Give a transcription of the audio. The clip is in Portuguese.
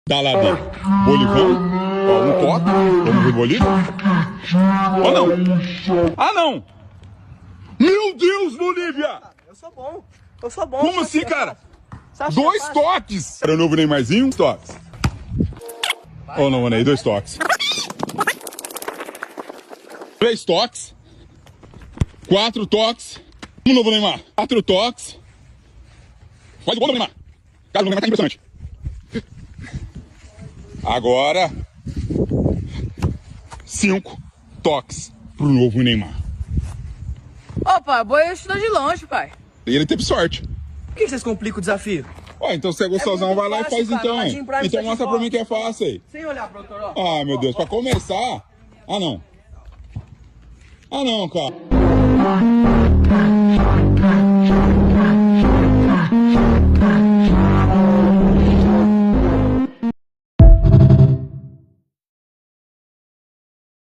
Da lá dele. Bolivão. Ó, um toque. Vamos ver Bolívia. Ó, não. Ah, não. Meu Deus, Bolívia. Eu sou bom. Eu sou bom. Como assim, cara? 2 toques. Era o novo Neymarzinho, toques. Ó, não, mano, aí 2 toques. 3 toques. 4 toques. Um novo Neymar. 4 toques. Faz o gol do Neymar. Cara, o Neymar tá impressionante. Agora 5 toques pro novo Neymar. Opa, boi estudou de longe, pai. E ele teve sorte. Por que vocês complicam o desafio? Ó, então você é gostosão, muito vai lá e fácil, faz cara, então. Imagine Prime Então tá mostra de pra mim fora. que é fácil aí. Sem olhar, produtor, ó. Ah, meu Deus, pra começar. Ah, não. Ah, não, cara.